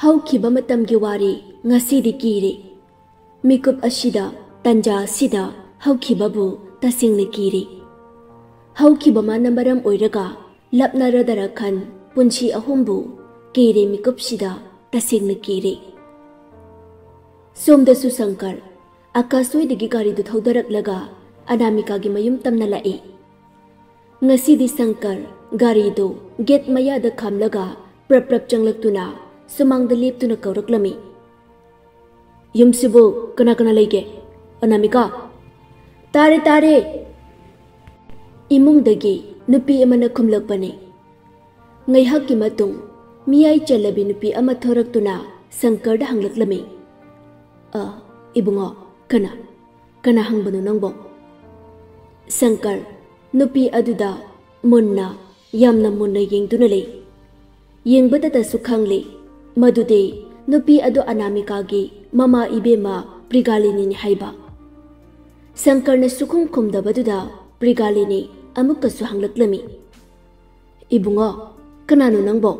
ꯍꯧꯈꯤꯕ ꯃꯇꯝꯒꯤ ꯋꯥꯔꯤ ꯉꯁꯤꯗꯤ ꯀꯤꯔꯤ ꯃꯤꯀꯨꯞ ꯑꯁꯤꯗ ꯇꯟꯖꯥ ꯑꯁꯤꯗ ꯍꯧꯈꯤꯕꯕꯨ ꯇꯁꯦꯡꯅ ꯀꯤꯔꯤ ꯍꯧꯈꯤꯕ ꯃꯥꯅ ꯃꯔꯝ ꯑꯣꯏꯔꯒ ꯂꯞꯅꯔꯗꯔ ꯈꯟ ꯄꯨꯟꯁꯤ ꯑꯍꯨꯝꯕꯨ ꯀꯤꯔꯤ ꯃꯤꯀꯨꯞꯁꯤꯗ ꯇꯁꯦꯡꯅ ꯀꯤꯔꯤ ꯁꯣꯝꯗꯁꯨ ꯁꯪꯀꯔ ꯑꯀꯥꯁꯣꯏꯗꯒꯤ ꯒꯥꯔꯤꯗꯨ ꯊꯧꯗꯔꯛꯂꯒ ꯑꯅꯥꯃꯤꯀꯥꯒꯤ ꯃꯌꯨꯝ ꯇꯝꯅ ꯂꯥꯛꯏ ꯉꯁꯤꯗꯤ ꯁꯪꯀꯔ ꯒꯥꯔꯤꯗꯨ ꯒꯦꯠ ꯃꯌꯥꯗ ꯈꯥꯝꯂꯒ ꯄ꯭ꯔꯞ ꯄ꯭ꯔꯞ ꯆꯪꯂꯛꯇꯨꯅ ꯁꯨꯃꯥꯡꯗ ꯂꯦꯞꯇꯨꯅ ꯀꯧꯔꯛꯂꯝꯃꯤ ꯌꯨꯝꯁꯤꯕꯨ ꯀꯅꯥ ꯀꯅꯥ ꯂꯩꯒꯦ ꯑꯅꯥꯃꯤꯀꯥ ꯇꯥꯔꯦ ꯇꯥꯔꯦ ꯏꯃꯨꯡꯗꯒꯤ ꯅꯨꯄꯤ ꯑꯃꯅ ꯈꯨꯝꯂꯛꯄꯅꯤ ꯉꯩꯍꯥꯛꯀꯤ ꯃꯇꯨꯡ ꯃꯤꯌꯥꯏ ꯆꯜꯂꯕꯤ ꯅꯨꯄꯤ ꯑꯃ ꯊꯣꯔꯛꯇꯨꯅ ꯁꯪꯀꯔꯗ ꯍꯪꯂꯛꯂꯝꯃꯤ ꯏꯕꯨꯡꯉꯣ ꯀꯅꯥ ꯍꯪꯕꯅꯣ ꯅꯪꯕꯣ ꯁꯪꯀꯔ ꯅꯨꯄꯤ ꯑꯗꯨꯗ ꯌꯥꯝꯅ ꯃꯨꯟꯅ ꯌꯦꯡꯗꯨꯅ ꯂꯩ ꯌꯦꯡꯕꯗꯇꯁꯨ ꯈꯪꯂꯤ ꯃꯗꯨꯗꯤ ꯅꯨꯄꯤ ꯑꯗꯨ ꯑꯅꯥꯃꯤꯀꯥꯒꯤ ꯃꯃꯥ ꯏꯕꯦꯝꯃ ꯄ꯭ꯔꯤꯒꯥꯂꯤꯅꯤꯅꯤ ꯍꯥꯏꯕ ꯁꯪꯀꯔꯅ ꯁꯨꯈꯨꯝ ꯈꯨꯝꯗꯕꯗꯨꯗ ꯄ꯭ꯔꯤꯒꯥꯂꯤꯅꯤ ꯑꯃꯨꯛꯀꯁꯨ ꯍꯪꯂꯛꯂꯝꯃꯤ ꯏꯕꯨꯡꯉꯣ ꯀꯅꯥꯅꯣ ꯅꯪꯕꯣ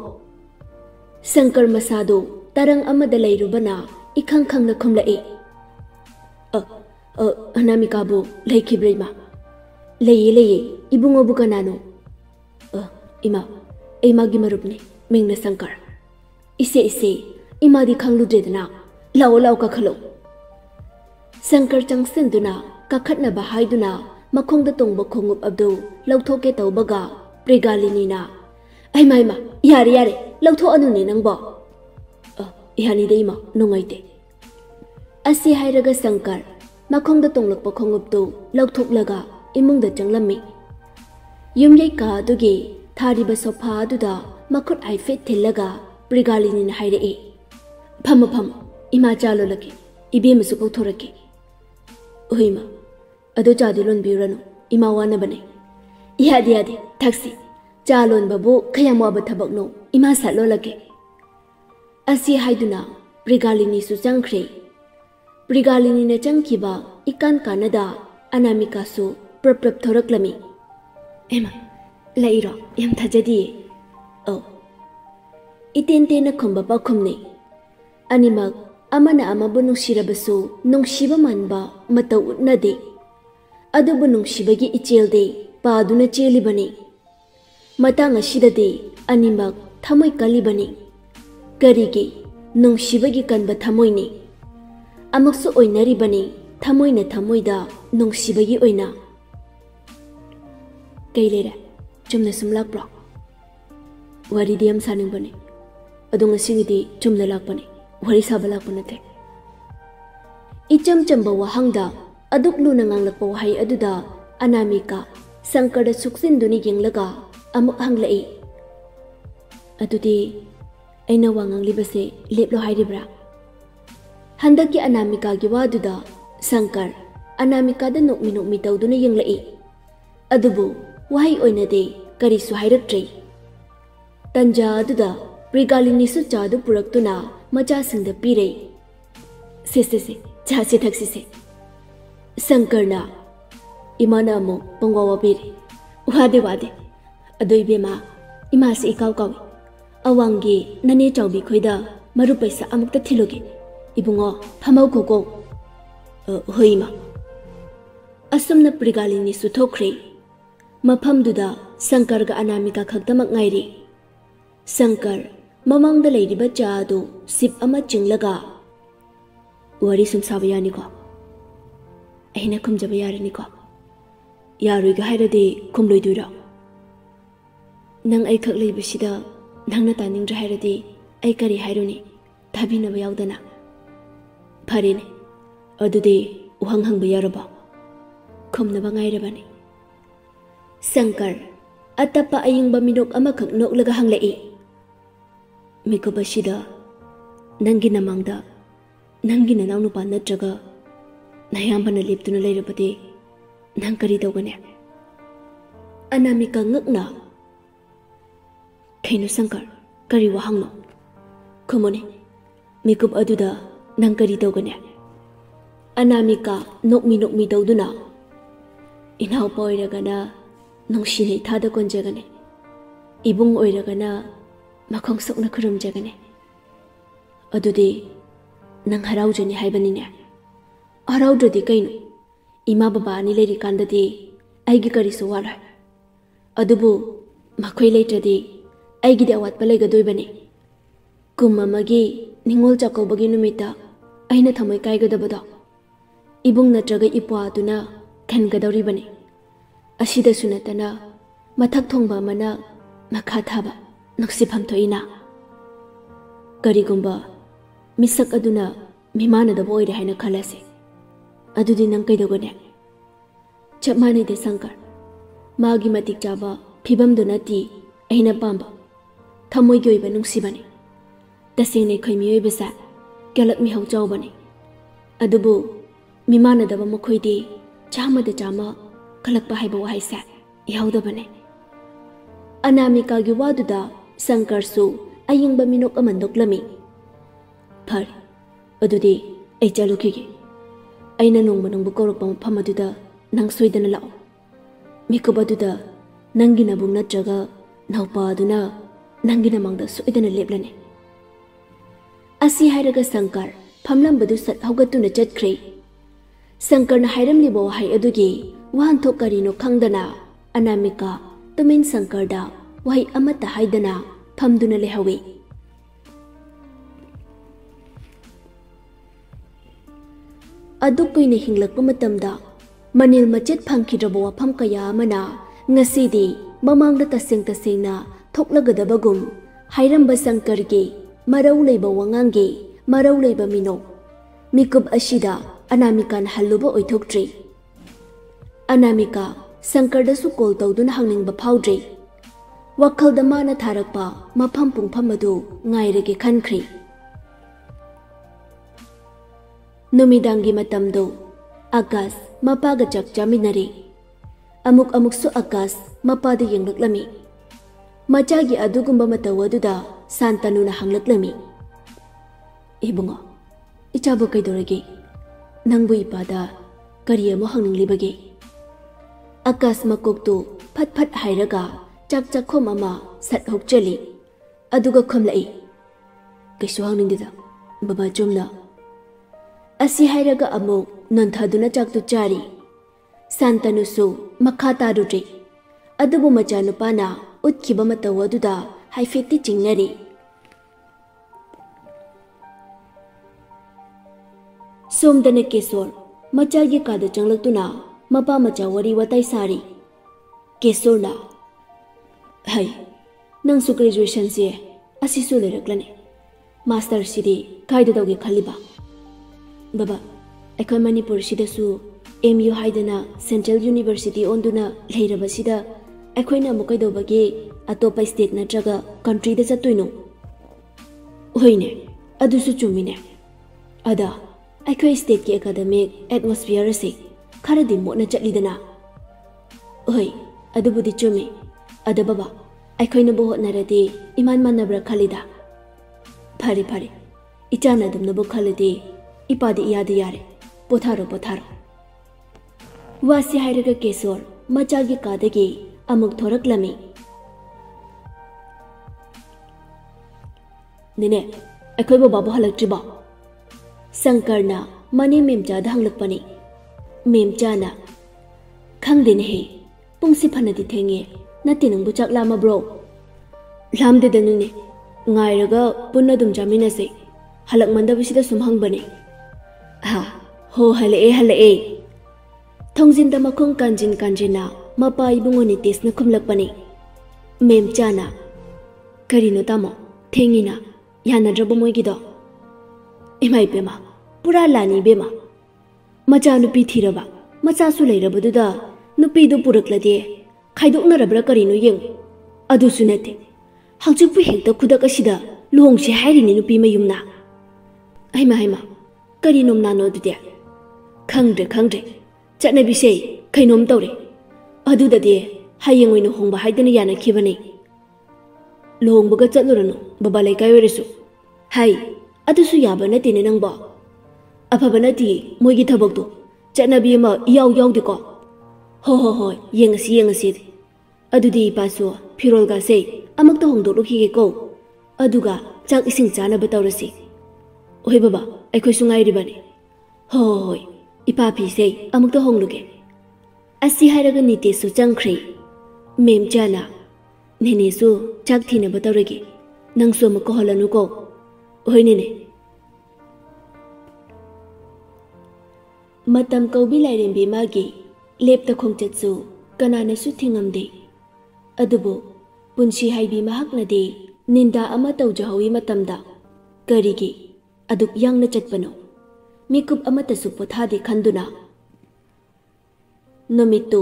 ꯁꯪꯀꯔ ꯃꯁꯥꯗꯨ ꯇꯔꯪ ꯑꯃꯗ ꯂꯩꯔꯨꯕꯅ इखंग खंग खुमलई अनामिकाबु लेखिब्रे इमा लेये इबुंगोबु कनानो इमागी मरुपने मिंगना शंकर इसे इमादी खंगलुद्रेदना लाओ कखलो शंकर चंगसिंदुना कखटनबा हाइदुना मखोंगदा तोंगबा खोंगुप अब्दु लौथोके तौबगा प्रिगालिनीना इमा यारे लौथो अनुने नंगबो यानी इमा नुंगाइते असी हाइरगा शंकर मखोंगदा तोंगलकपा खोंगुपतु लौथोकलगा इमुंगदा चंगलम्मी युमयै का दुगी थारिबा सोफा दुदा मखुट हाइफेट थिल्लगा प्रिगालिनीना हाइरई फम इमा चालो लगे इबेमसु कौथोरके ओहिमा अदो चादी लोनबिरनु इमा वानबने यादे थक्सी चालोन बाबू खयाम वाबा थबकनो इमा सालो लगे असी हाइदुना प्रिगालिनी सु चंख्रे प्रिगालिनी न चंखिबा इकान कानदा अनामिका सु प्रप थोरकलमी एमा लइरो यम थजदी ओ इतेन खुंबा पाखुमने अनिमक अमना अमबु नुंसिरबसु नुंसिबा मानबा मतौ उतनदे अदुबु नुंसिबगी इचेलदे पादुना चेलिबने मतांग असिददे अनिमक थमोय कलिबने करिगे नुंसिबगी कनबा थमोयने अमकसु ओइनरिबने थमोयना थमोयदा नुंसिबगी ओइना कैलेरा चुमना सुमलाकप्रो वारिदि यम सानिंबने अदुंग सिंगिदि चुमना लाकपने वरी साबा लाकपा नते इचम चंबा वहांगदा अदुक लुना nganglakpa wahai aduda अनामिका शंकरदा सुक्सिनदुनि yenglगा अमुक हंगलई अदुदि ऐना वांगलिबसे लेपलो हाइरिब्रा हंदकी अनामिका की वादुदा शंकर अनामिका द नोकमी तौदुना yenglई अदुबु वहाई ओइनदे करिसु हाइरक्ट्रे तंजा अदुदा प्रिगालिनी सु चादु पुरक्तुना मचा सिंगदा पीरे से चासे थक्सी से शंकरना इमाना अमु पंगवा पीरे वादे अदुई बेमा इमा से इकाव कावी अवांगी नने चाउबी खोइदा मरु पैसा अमुक्ता थिलोगे इबुंगो फमौ खोको होइमा असुमना प्रिगालिनी सुथोख्रे मफमदुदा शंकर गा अनामिका खक्तमक ngairi शंकर ममंगदा लेरिबा चादो सिप अमा चिंगलगा वरी सुमसाबा यानिको अहिना खुमजबा यारनिको यारुइगा हाइरदि खुमलोइदुरा नंग ऐ खक लेबसिदा नंगना तानिंग्रा हाइरदि ऐ करि हाइरुनि थाबिनबा यावदना फरेने अदुदि उहंग हंगबा यारबा खुमनबा ngairabani शंकर अतप्पा अयिंगबा मिनोक अमखक नोकलगा हंगलई मिकुबसिदा नंगी नमंगदा नंगी ननाव नुपा नत्रगा नयामबना लेपतुना लेरबदि नंग करि तौगने अनामिका ngakna खैनो शंकर करि वहांगनो खुमोने मिकुब अदुदा नंग करि तौगने Anamika नोकमी तौदुना इनाव पोइरगना नुंसिने थादा कोनजगने इबुंग ओइरगना मखोंग सोकना खुरुमजगने Adudi nang haraujani haibanine. Haraudradi kainu. Ima baba ani leri kandadi aigi karisu wala. Adubu makhoi leitradi aigi de awat palaigadoibani. Kumamagi ningol chakobagi numita aina thamoi kaigadabado. Ibung natraga ipwa aduna khangadoribani. Asida sunatana mathak thongba mana makha thaba naksifam thoina. Karigumba misak aduna mimana da boy haina khalase. Adudi nang kaidogone. Chapmani de Sankar. Magi matik chaba phibam donati aina pamba. Thamoi gi oiba nungsibani. Tasing ne khoimi oiba sa galak mi hau chawbani. Adubu mimana da ba mokhoidi chama da chama kalak pa haiba wa haisa yaudabane. Anamika gi waduda Sankar su ayingba minok amandoklami. Phari adudi ai chalukige. Aina nongba nongbu korokpa mafam aduda nang soidana lao. Mikub aduda nangina bung natraga naupa aduna nangina mangda soidana leplane. Asi hairaga Sankar phamlambadu sat haugatuna chatkre. Sankar na hairamliba wahai adugi wahanthok karino khangdana Anamika tumin Sankar da wahai amata haidana phamduna lehawi. Aduk kuina hinglakpa matamda manil machet phangkhidraba wafam kaya amana ngasidi mamangda tasengna thoklagadabagum hairamba Sankargi marau leiba wangangi marau leiba minok mikub ashida Anamika na halluba oithoktre. Anamika Sankarda su call tawduna hangningba phawdre. Wakhalda mana tharakpa mafam pungpham adu ngairege khankhri. Numidangi matamdo Akas mapaga chak chaminari. Amuk su Akas mapada yenglaklami. Machagi adugumba matawaduda Santanuna hanglaklami. Ibungo, ichaba kaidorage. Nangbu ipada kariya mo hangninglibage. Akas makoktu phat hairaga chak khom ama sat hokchali. Aduga khomlai. Kaisu hangningdida baba chomna. Asi hairaga amuk nanthaduna chaktu chari. Santanusu makhata rudri. Adubu machanupana utkiba matawaduda haifeti chingnari. Somdana Kesor machagi kada changlaktuna mapa macha wari watai sari. Kesor na hai nang su graduation se asisu leraklane. Master sidi kaida dawge khaliba. Baba akhoi Manipur sida su MU haidana Central University onduna leiraba sida akhoi na mukai dawbage atopa state natraga country da chatoino. Hoine adusu chumine. Ada akhoi state ki academic atmosphere se kharadi mona chatlidana. Oi adubudi chumi. Ada baba akhoi na bohot narade iman manabra khalida. Phari ichana dumna bo khalade ipadi iyade yare. Potharo. Wasi hairaga Kesor machagi kadagi amuk thoraklami. Nine akhoi bo babu halaktriba. Sankarna mani memchada hanglakpani. Memchana khangdene he pungsi phanadi thenge nati nangbu chak lama bro. Lamde danune ngairaga punna dum jamina se halak mandabisida sumhangbani. Ha ho halae. Thongjinda makhong kanjina mapa ibungoni tesna khumlakpani. Memchana karino tamo thengina yana drabo moigido. Imai pema pura lani bema. Macha nupi thiraba macha su leirabaduda nupi du puraklade khaidoknarabra karino yeng. Adu sunate hangchukpu hekta khudak asida luhongse hairini nupi mayumna. Haima karinom nano dude. Khangdre chatnabise khainom tawre. Adudade hayeng oina hongba haidana yana khibani. Luhongbaga chatlurano baba laikai oresu. Hai adusu yaba natine nangba. Afaba nati moigi thabakto chatnabi ama yaw-yaw-diko. Ho yengasi. Adudi ipasu phirolga se amakta hongdoklokige ko. Aduga chak ising chanaba tawrasi. Oi baba, akhoi sungai ribani. Hoi, ipa phi se amuk to hongluge. Asi hairaga nite su changkhri. Mem chana. Nene su chak thina batawregi. Nang su amuk ko holanu ko. Oi nene. Matam kaubi lairembi magi lepta khongchatsu kanana su thingamde. Adubu punshi haibi mahaknadi ninda ama tawjahawi matamda. Karigi aduk yang na chatpano. Mikup amata su pothade khanduna. Nomitu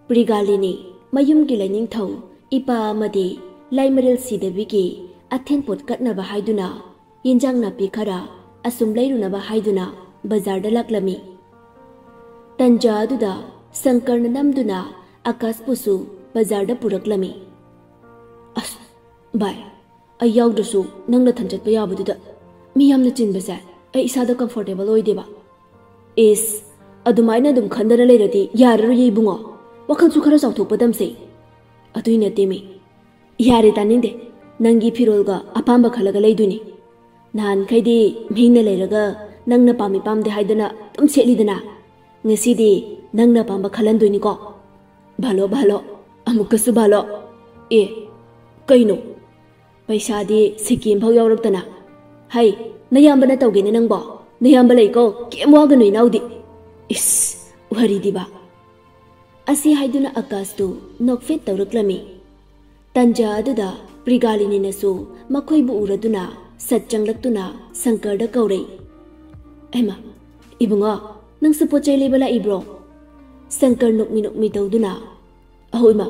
Prigalini mayum gilaining thau ipa amadi laimaril sidabigi athen pot katnaba haiduna yinjang na pikhara asum lairunaba haiduna bazar da laklami. Tanja aduda Sankarna namduna Akas pusu bazar da puraklami. As bai ayawdusu nangna thanchatpa yabaduda miyamna chinbasa ai isada comfortable oideba. Is adumaina dum khandana leiradi yararo yebungo wakhalsu khara chawthokpadamse aduina temi yare taninde nangi phirolga apamba khalaga leiduni nan khaidi mhingna leiraga nangna pami pamde haidana tum selidana ngasidi nangna pamba khalandoini ko bhalo bhalo amukasu bhalo e kaino paisadi sikim phau yawraktana hai nayambana tawgene nangbo nayamba leiko kemwaga noi naudi is wari diba asi haiduna Akastu nokfet tawraklami. Tanja aduda Prigalini nasu makoibu uraduna satchanglaktuna Sankarda kaurei. Ema ibunga nang sa pochai lebala ibro. Sankar nukmi tawduna. Ahoima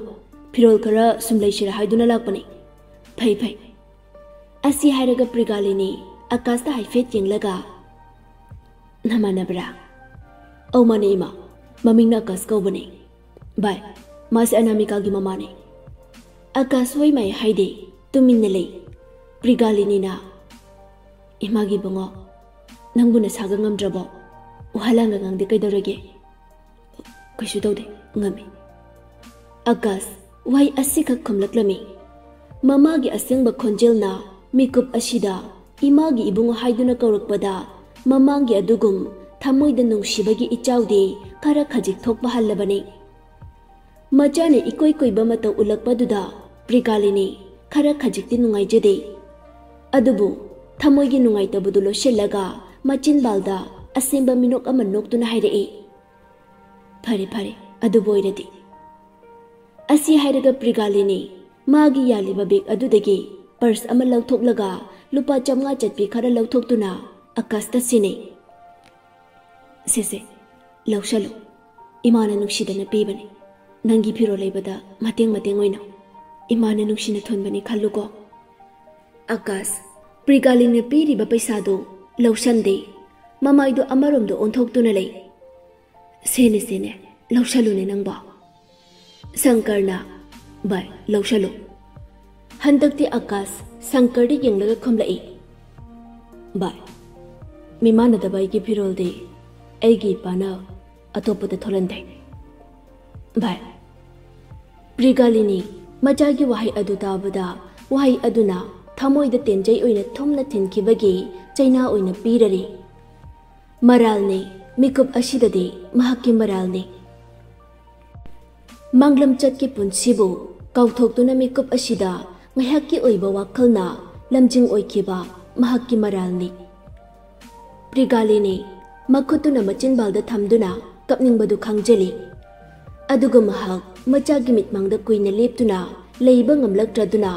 pirol kara sumlai shira haiduna lakpani. Phai phai. Asi hairaga Prigalini Akasta haifet yenglaga. Namanabra. Oh mane ima maming na Akas kaubani. Bai mas anamika gi mamani. Akas wai mai haide tuminna lei. Prigalini na imagi bungo nangbuna saga ngamdrabo. Uhalanga ngangde kaidorage. Kaisu tawde ngami. Akas wai asika khomlaklami. Mamagi asengba khonjel na mikup asida imagi ibungo haiduna kaurakpada mamangi adugum thamoida nungshibagi ichawde khara khajik thokpa hallabani. Majane ikoi koiba mata ulakpaduda Prigalini khara khajikti nungaijade. Adubu thamoigi nungaitabadu loshellaga machin balda asemba minok ama noktuna hairei. Phare phare adubu oiradi. Asi hairaga Prigalini magi yaliba beg adudagi purse ama lauthoklaga lupa 500 chatpi khara lauthoktuna Akasta sine. Sese laushalo imana nungshidana pibani. Nangi phiro leibada mateng oina imana nungshina thonbani khalluko. Akas Prigalini piriba paisado laushande mamaido amaromdo onthoktuna lei. Sene laushalune nangba. Sankarna bai laushalo. Handakti Akas Sankardi yenglaga khomlai. Bai mimana da bai gi phirolde aigi pana atopada tholande. Bai Prigalini majagi wahai adu tabada wahai aduna thamoida tenjai oina thomna thinkibagi chaina oina pirari. Maralne mikup asidade mahakki maralne. Manglam chatki punsibu kauthokuna mikup asida ngahakki oiba wakhalna lamjing oikiba mahakki maralne. Prigalini makhutuna machin balda thamduna kapningbadu khangjali. Aduga mahak machagi mitmangda kuina leptuna leiba ngamlaktraduna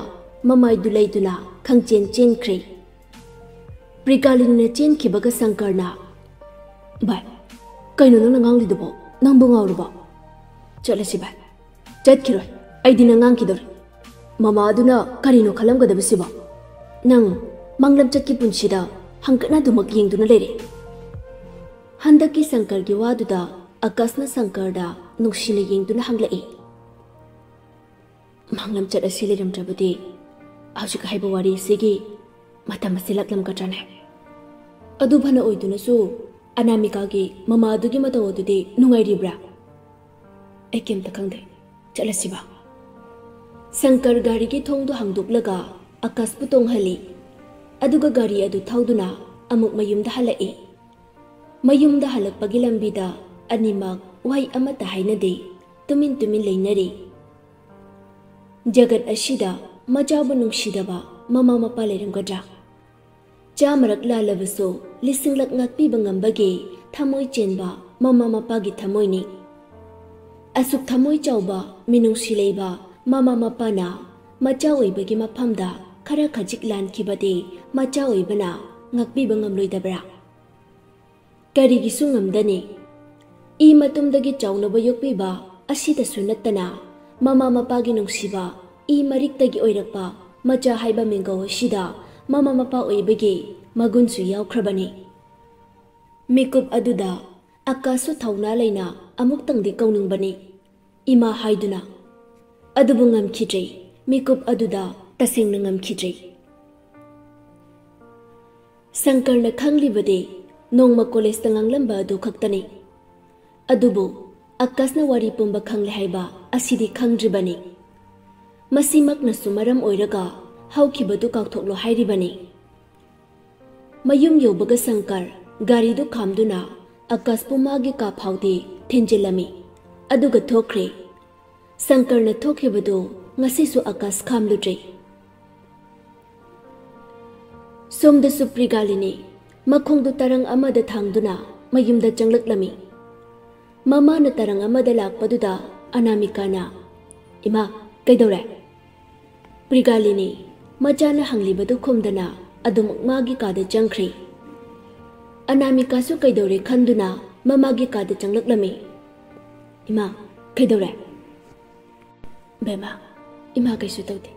mamaidu leiduna khangchen chenkhre. Prigalini chenkibaga Sankarna. Bai kaino nang nganglidubo nangbu ngawrubo. Chalasi bai chatkiroi aidina ngangkidor. Mama aduna karino khalamgadabasiba. Nang manglam chatki punsida hangkana dumak yengduna lere. Handaki Sankargi waduda Akasna Sankarda nungshina yengduna hanglai. Manglam chat asi leramdrabadi hawjik haiba wari sigi matam asi laklam katrane. Adu bhana oiduna su Anamika gi mama adugi mataw adudi nungairibra. Ai kemta khangde chalasiba. Sankar gari gi thongdu hangduklaga Akas pu tonghali. Aduga gari adu thauduna amuk mayumda halai. Mayumda halakpagi lambida animak wahai amata hainade tumin lainari. Jagat ashida majabu nungsidaba mama mapa leiranggadra. Jamarak lalabaso lisinglak ngakpiba ngambage thamoy chenba mama mapagi thamoyni. Asuk thamoy chawba minungsi leiba mama mapana macha oibagi maphamda khara khajik lankibade macha oibana ngakpiba ngamloidabra. Karigisu ngamdani. I matumdagi chawnaba yokpiba asidasu nattana mama mapagi nungsiba I mariktagi oirakpa macha haiba mengaw asida mama mapa oibagi magunsu yawkhrabani. Mikup aduda akasu thawna leina amuktangdi kauningbani. Ima haiduna. Adubu ngamkhidrei. Mikup aduda tasengna ngamkhidrei. Sankarna khanglibade nongma college tanganglamba adu khaktani. Adubu akasna wari pumba khangle haiba asidi khangdribani. Masimaknasu maram oiraga haukhibadu kauthoklo hairibani. Mayum yobaga Sankar garidu khamduna akaspu magi ka phaude thinjilami. Aduga thokre. Sankarna thokhibadu ngasisu akas khamludre. Somda suprigalini makhongdu tarang amada thangduna mayumda changlaklami. Mama na tarang amada lakpaduda Anamikana Ima kaidore. Prigalini majana hanglibadu khumdana adumuk magi kada changkhri. Anamika su kaidore khanduna mamagi kada changlaklami. Ima kaidore. Bema ima kaisu tawde.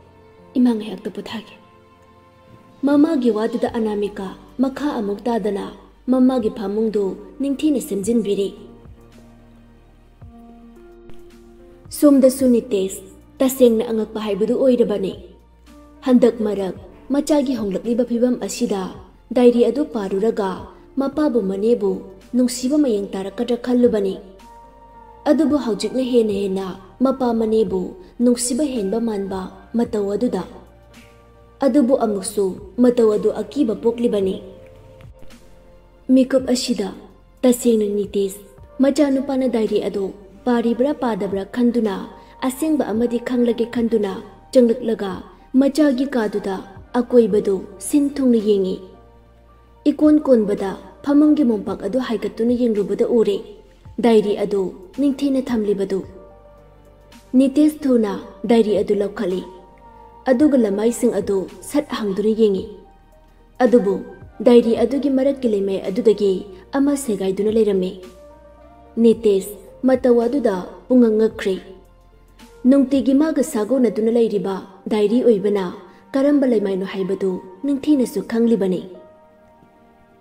Ima ngayakta puthage. Mamagi waduda Anamika makha amuk tadana mamagi phamungdu ningthina semjinbiri. Somda sunites tasengna angakpa haibudu oirabani. Handak marak machagi honglakliba phibam asida diary adu paruraga mapabu manebu nungsiba mayeng tarakadra khallubani. Adubu haujikna hena mapa manebu nungsiba henba manba mataw aduda. Adubu amuksu mataw adu akiba poklibani. Mikup asida tasengna nites machanupana diary adu paribra padabra khanduna asengba amadi khanglage khanduna changlaklaga machagi kaduda akoibadu sinthungna yengi. Ikon konbada phamungi mompak adu haigatuna yengrubada ure. Diary adu ningthina thamlibadu. Nites thuna diary adu laukhali. Aduga lamaising adu sat hangduna yengi. Adubu diary adugi marakki lemai adudagi ama segaiduna leirame. Nites mataw aduda pungangakre. Nungtigi maga sagona duna leiriba diary oibana karamba laimaino haibadu ningthinasu khanglibani.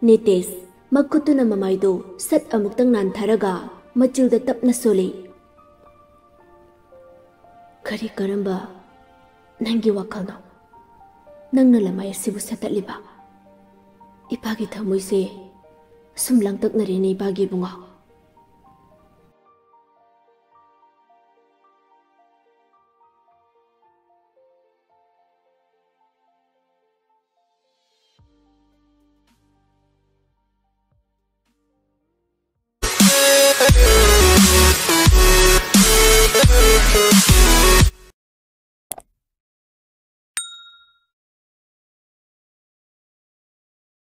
Nites makutuna mamaido sat amuktang nantharaga machilda tapna soli. Kari karamba nangi wakalno nangna lamay asibu satatliba. Ipagi thamoyse sumlang taknare ni ipagi bunga.